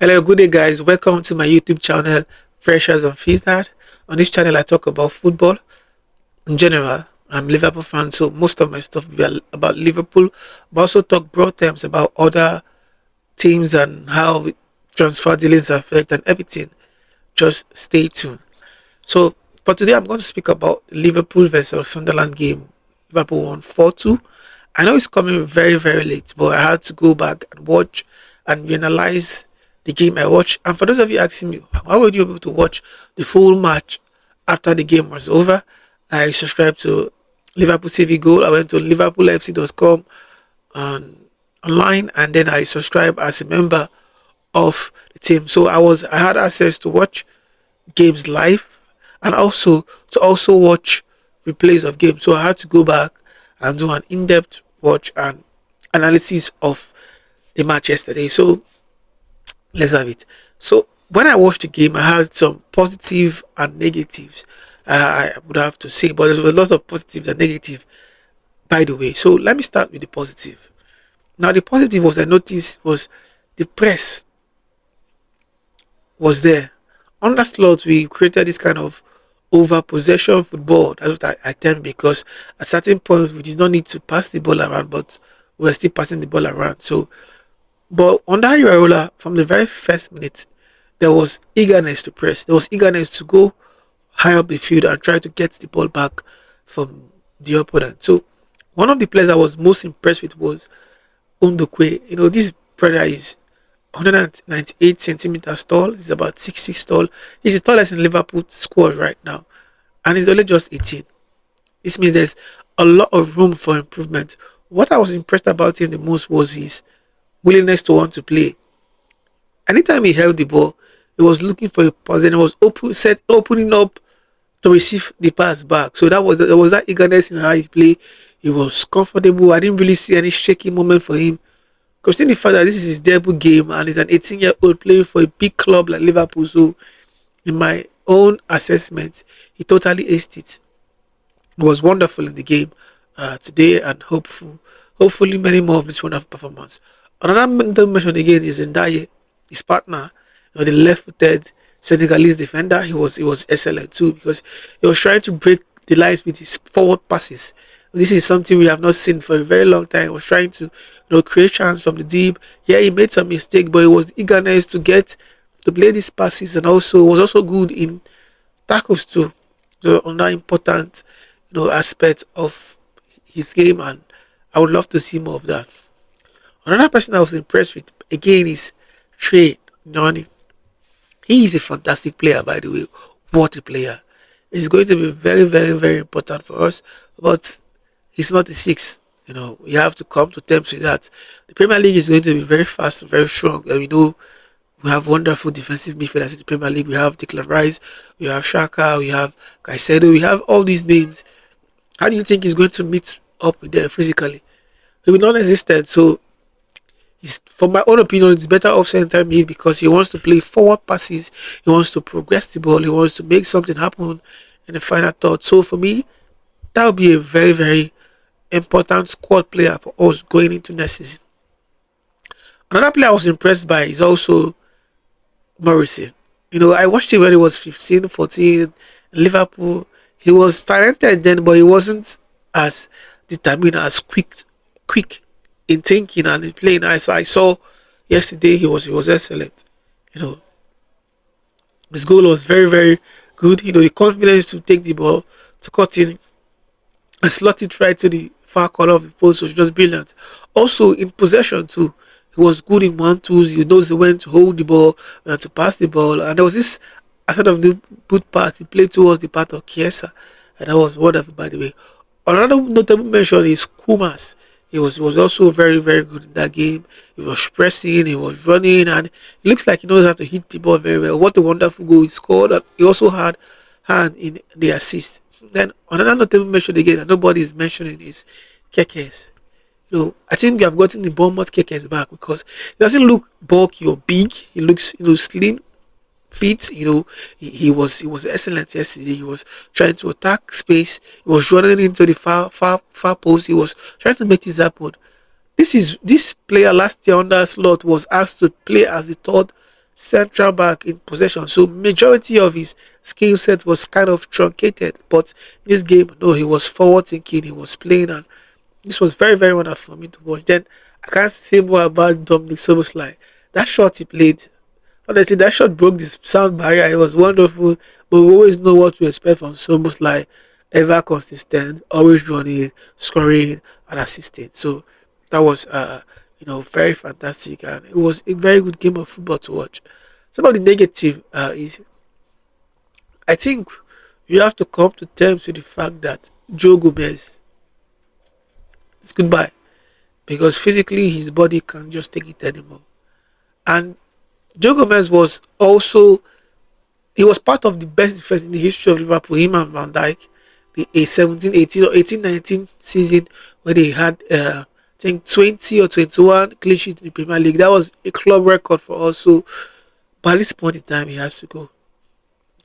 Hello, good day, guys. Welcome to my YouTube channel, Freshers Unfiltered. On this channel, I talk about football in general. I'm Liverpool fan, so most of my stuff will be about Liverpool, but also talk broad terms about other teams and how transfer dealings affect and everything. Just stay tuned. So, for today, I'm going to speak about Liverpool versus Sunderland game. Liverpool won 4-2. I know it's coming very, very late, but I had to go back and watch and reanalyze the game I watched. And for those of you asking me, how were you able to watch the full match after the game was over? I subscribed to Liverpool TV Gold. I went to liverpoolfc.com on online, and then I subscribed as a member of the team. So I had access to watch games live and also to watch replays of games. So I had to go back and do an in-depth watch and analysis of the match yesterday. So let's have it. So when I watched the game, I had some positive and negatives. I would have to say, but there was a lot of positive and negative, by the way. So let me start with the positive. Now, the positive was I noticed was the press was there. Under slot, we created this kind of over possession football. That's what I term, because at certain point we did not need to pass the ball around, but we were still passing the ball around. So, but under Iraola, from the very first minute, there was eagerness to press. There was eagerness to go high up the field and try to get the ball back from the opponent. So, one of the players I was most impressed with was Ndukwe. This brother is 198 centimeters tall. He's about 6'6" tall. He's the tallest in Liverpool squad right now, and he's only just 18. This means there's a lot of room for improvement. What I was impressed about him the most was his willingness to want to play. Anytime he held the ball, he was looking for a pass and he was opening up to receive the pass back. So there was that eagerness in how he played. He was comfortable. I didn't really see any shaky moment for him. Considering the fact that this is his debut game and he's an 18-year-old playing for a big club like Liverpool, so in my own assessment, he totally aced it. It was wonderful in the game today, and hopefully many more of this wonderful performance. Another to mention again is Ndukwe, his partner, the left-footed Senegalese defender. He was excellent too, because he was trying to break the lines with his forward passes. This is something we have not seen for a very long time. He was trying to create chance from the deep. Yeah, he made some mistake, but it was eagerness to get to play these passes, and also was also good in tackles too. So another important aspect of his game, and I would love to see more of that. Another person I was impressed with again is Trey Nani. He is a fantastic player, by the way. What a player! He's going to be very, very, very important for us, but he's not a six. We have to come to terms with that. The Premier League is going to be very fast and very strong, and we know we have wonderful defensive midfielders in the Premier League. We have Declan Rice, we have Shaka, we have Caicedo, we have all these names. How do you think he's going to meet up with them physically? He will not existent. So, from my own opinion, it's better off center mid, because he wants to play forward passes, he wants to progress the ball, he wants to make something happen in the final third. So for me, that would be a very, very important squad player for us going into next season. Another player I was impressed by is also Morrison. I watched him when he was 15, 14 in Liverpool. He was talented then, but he wasn't as determined, as quick in thinking and in playing. As I saw yesterday, he was excellent. His goal was very, very good. The confidence to take the ball, to cut in and slot it right to the far corner of the post was just brilliant. Also in possession too, he was good in 1-2s. He knows when to hold the ball, when to pass the ball, and there was this aside of the good part, he played towards the part of Chiesa, and that was wonderful, by the way. Another notable mention is Kumas. He was also very, very good in that game. He was pressing, he was running, and it looks like he knows how to hit the ball very well. What a wonderful goal he scored! And he also had hand in the assist. Then another notable mention again that nobody is mentioning is Kekes. I think we have gotten the Bournemouth Kekes back, because he doesn't look bulky or big. He looks slim, fit. He was excellent yesterday. He was trying to attack space. He was running into the far post. He was trying to make this happen. This player last year under slot was asked to play as the third central back in possession. So majority of his skill set was kind of truncated. But in this game, no, he was forward thinking, he was playing, and this was very, very wonderful for me to watch. Then I can't say more about Dominic Soboslai. That shot he played, honestly, that shot broke the sound barrier. It was wonderful, but we always know what to expect from Soboslai. Ever consistent, always running, scoring, and assisting. So that was, very fantastic, and it was a very good game of football to watch. Some of the negative is, I think, you have to come to terms with the fact that Joe Gomez is goodbye because physically his body can't just take it anymore. And Joe Gomez was also he was part of the best defense in the history of Liverpool. Him and Van Dijk, the a 17, 18 or 18-19 season where they had I think 20 or 21 clean sheets in the Premier League. That was a club record for us. So by this point in time, he has to go.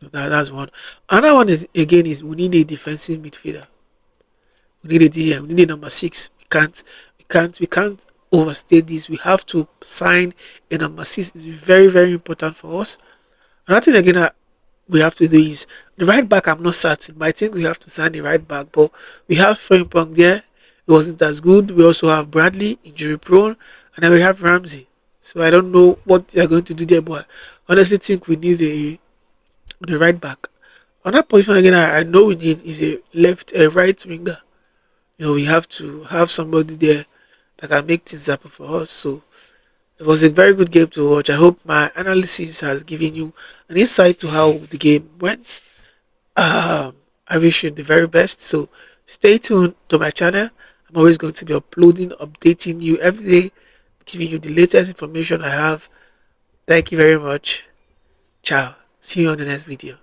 So that's one. Another one is again is we need a defensive midfielder. We need a DM. We need a number six. We can't overstate this. We have to sign a number six. It's very, very important for us. Another thing again we have to do is the right back. I'm not certain, but I think we have to sign the right back. But we have Frimpong there. It wasn't as good. We also have Bradley, injury prone, and then we have Ramsey. So I don't know what they are going to do there, but I honestly think we need the right back. On that position again, I know we need is a right winger. We have to have somebody there that can make things happen for us. So it was a very good game to watch. I hope my analysis has given you an insight to how the game went. I wish you the very best. So stay tuned to my channel. I'm always going to be uploading, updating you every day, giving you the latest information I have. Thank you very much. Ciao. See you on the next video.